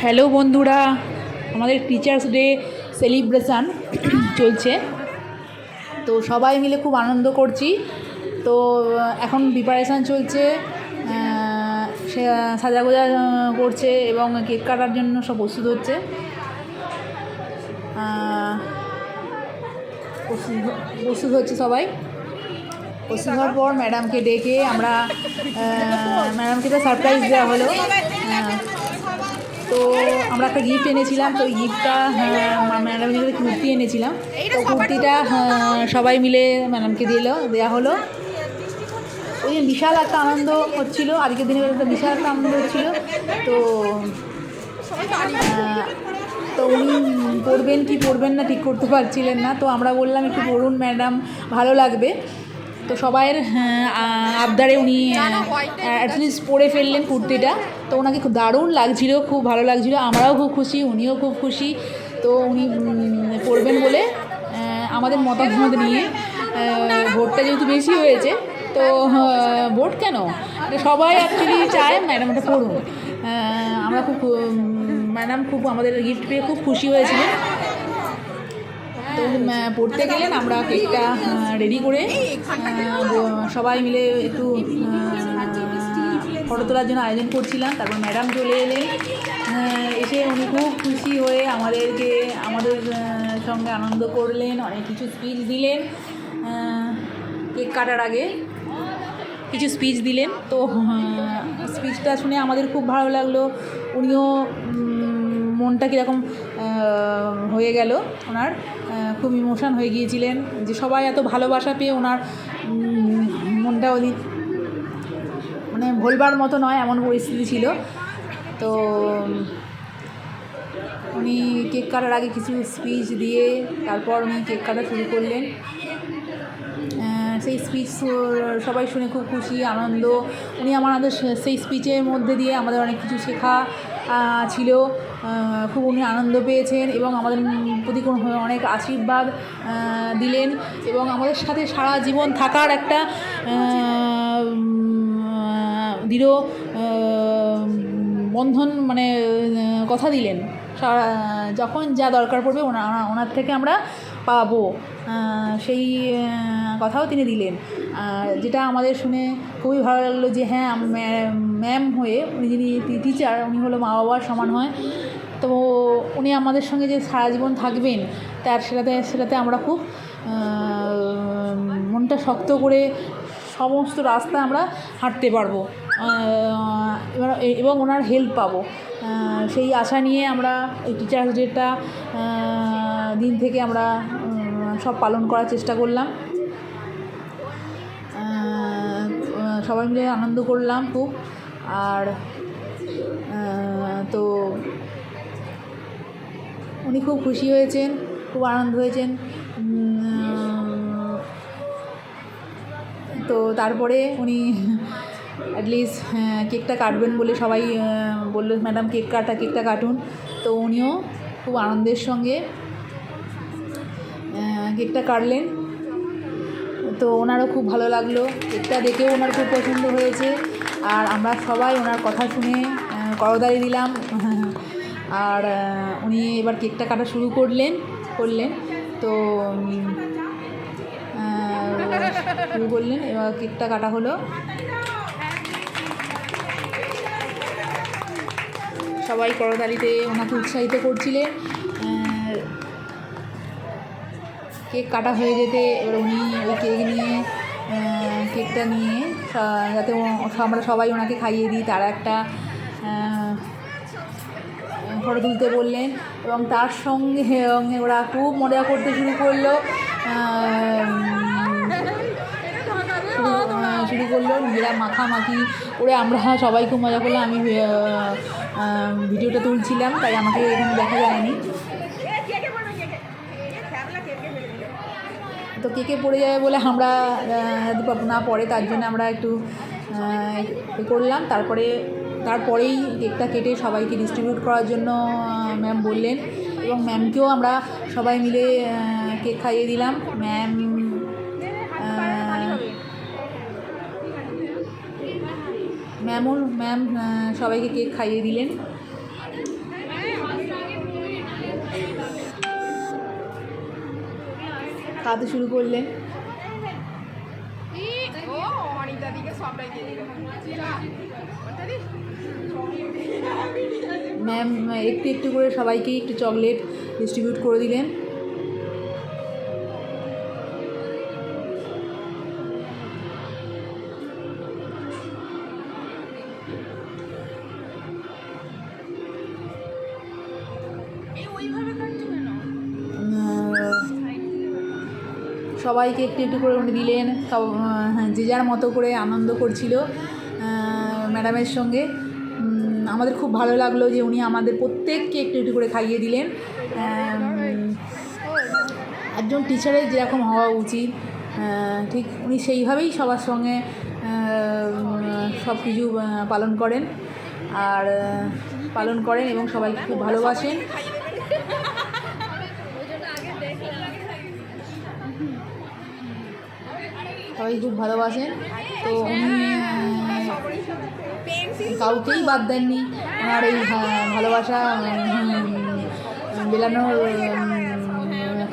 Hello বন্ধুরা, আমাদের teachers day celebration চলছে। তো সবাই মিলে খুব আনন্দ করছি। তো এখন প্রিপারেশান চলছে, সে সাজাগোজা করছে এবং কেক কাটার জন্য সব প্রস্তুত হচ্ছে। প্রস্তুত হচ্ছে সবাই। প্রস্তুত হওয়ার পর ম্যাডামকে ডেকে আমরা ম্যাডামকে তো সারপ্রাইজ দেওয়া হলো। তো আমরা একটা গিফট এনেছিলাম, তো ওই গিফটটা ম্যাডামের জন্য কুর্তি এনেছিলাম। তো কুর্তিটা সবাই মিলে ম্যাডামকে দেওয়া হলো। ওই দিন বিশাল একটা আনন্দ হচ্ছিলো, আজকের দিনে একটা বিশাল একটা আনন্দ হচ্ছিলো। তো তো উনি পড়বেন কি পড়বেন না ঠিক করতে পারছিলেন না। তো আমরা বললাম একটু পড়ুন ম্যাডাম, ভালো লাগবে। তো সবাইয়ের আবদারে উনি অ্যাটলিস্ট পরে ফেললেন কুর্তিটা। তো ওনাকে খুব দারুণ লাগছিলো, খুব ভালো লাগছিলো, আমরাও খুব খুশি, উনিও খুব খুশি। তো উনি পড়বেন বলে আমাদের মতামত নিয়ে, ভোটটা যেহেতু বেশি হয়েছে, তো ভোট কেন, সবাই অ্যাকচুয়ালি চায় ম্যাডামটা পড়ুন। আমরা খুব ম্যাডাম খুব আমাদের গিফট পেয়ে খুব খুশি হয়েছিলেন। তো পড়তে গেলেন, আমরা কেকটা রেডি করে সবাই মিলে একটু ফটো তোলার জন্য আয়োজন করছিলাম। তারপর ম্যাডাম চলে এলেন, এসে উনি খুব খুশি হয়ে আমাদের সঙ্গে আনন্দ করলেন, অনেক কিছু স্পিচ দিলেন। কেক কাটার আগে কিছু স্পিচ দিলেন। তো স্পিচটা শুনে আমাদের খুব ভালো লাগলো। উনিও মনটা কীরকম হয়ে গেল, ওনার খুব ইমোশন হয়ে গিয়েছিলেন যে সবাই এত ভালোবাসা পেয়ে ওনার মনটা ওই মানে ভোলবার মতো নয়, এমন পরিস্থিতি ছিল। তো উনি কেক কাটার আগে কিছু স্পিচ দিয়ে তারপর উনি কেক কাটা শুরু করলেন। সেই স্পিচ সবাই শুনে খুব খুশি, আনন্দ। উনি আমাদের সেই স্পিচের মধ্যে দিয়ে আমাদের অনেক কিছু শেখা ছিল, খুব উনি আনন্দ পেয়েছেন এবং আমাদের প্রতি অনেক আশীর্বাদ দিলেন এবং আমাদের সাথে সারা জীবন থাকার একটা দৃঢ় বন্ধন মানে কথা দিলেন। যখন যা দরকার পড়বে ওনার থেকে আমরা পাবো, সেই কথাও তিনি দিলেন, যেটা আমাদের শুনে খুবই ভালো লাগলো যে হ্যাঁ, ম্যাম হয়ে উনি যিনি টিচার, উনি হলো মা বাবার সমান হয়। তো উনি আমাদের সঙ্গে যে সারা জীবন থাকবেন, সেটাতে আমরা খুব মনটা শক্ত করে সমস্ত রাস্তা আমরা হাঁটতে পারবো এবং ওনার হেল্প পাবো, সেই আশা নিয়ে আমরা এই টিচার্স ডেটা দিন থেকে আমরা সব পালন করার চেষ্টা করলাম। সবাই মিলে আনন্দ করলাম খুব। আর তো উনি খুব খুশি হয়েছেন, খুব আনন্দ হয়েছেন। তো তারপরে উনি অ্যাটলিস্ট কেকটা কাটবেন বলে সবাই বললো, ম্যাডাম কেকটা কাটুন। তো উনিও খুব আনন্দের সঙ্গে কেকটা কাটলেন। তো ওনারও খুব ভালো লাগলো, কেকটা দেখেও ওনার খুব পছন্দ হয়েছে। আর আমরা সবাই ওনার কথা শুনে করতালি দিলাম। আর উনি এবার কেকটা কাটা শুরু করলেন। তো শুরু করলেন, এবার কেকটা কাটা হলো। সবাই করতালিতে ওনাকে উৎসাহিত করছিলেন। কেক কাটা হয়ে যেতে এবার উনি ওই কেকটা নিয়ে যাতে আমরা সবাই ওনাকে খাইয়ে দিই, তারা একটা ফটো তুলতে বললেন এবং তার সঙ্গে ওরা খুব মজা করতে শুরু করলো। নিজেরা মাখামাখি করে আমরা সবাই খুব মজা করলাম। আমি ভিডিওটা তুলছিলাম, তাই আমাকে এখানে দেখা যায়নি। তো কেকে পড়ে যাবে বলে আমরা না পড়ে, তার জন্য আমরা একটু করলাম। তারপরেই কেকটা কেটে সবাইকে ডিস্ট্রিবিউট করার জন্য ম্যাম বললেন এবং ম্যামকেও আমরা সবাই মিলে কেক খাইয়ে দিলাম। ম্যাম সবাইকে কেক খাইয়ে দিলেন। খাওয়াতে শুরু করলেন। ম্যাম একটু একটু করে সবাইকে একটু চকলেট ডিস্ট্রিবিউট করে দিলেন। সবাইকে একটু একটু করে উনি দিলেন। সব যে যার মতো করে আনন্দ করছিল ম্যাডামের সঙ্গে। আমাদের খুব ভালো লাগলো যে উনি আমাদের প্রত্যেককে একটু একটু করে খাইয়ে দিলেন। একজন টিচারের যেরকম হওয়া উচিত ঠিক উনি সেইভাবেই সবার সঙ্গে সব কিছু পালন করেন এবং সবাইকে খুব ভালোবাসেন। সবাই খুব ভালোবাসেন। তো উনি কাউকেই বাদ দেননি। ওনার এই ভালোবাসা বেলানোর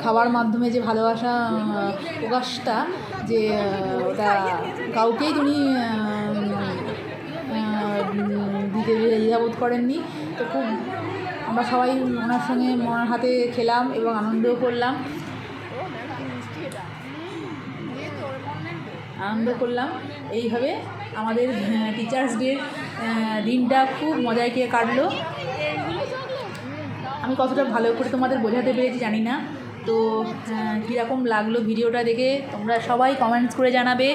খাওয়ার মাধ্যমে যে ভালোবাসা প্রকাশটা, যে ওটা কাউকেই উনি দিতে দ্বিধাবোধ করেননি। তো খুব আমরা সবাই ওনার সঙ্গে ওনার হাতে খেলাম এবং আনন্দও করলাম। এইভাবে আমাদের টিচার্স ডের দিনটা খুব মজায় কে কাটলো। আমি কতটা ভালো করে তোমাদের বোঝাতে পেরেছি জানি না। তো কীরকম লাগলো ভিডিওটা দেখে তোমরা সবাই কমেন্টস করে জানাবে।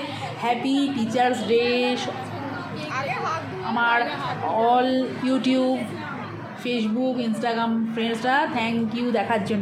Happy teachers day. আমার অল ইউটিউব, ফেসবুক, ইনস্টাগ্রাম ফ্রেন্ডসরা থ্যাংক ইউ দেখার জন্য।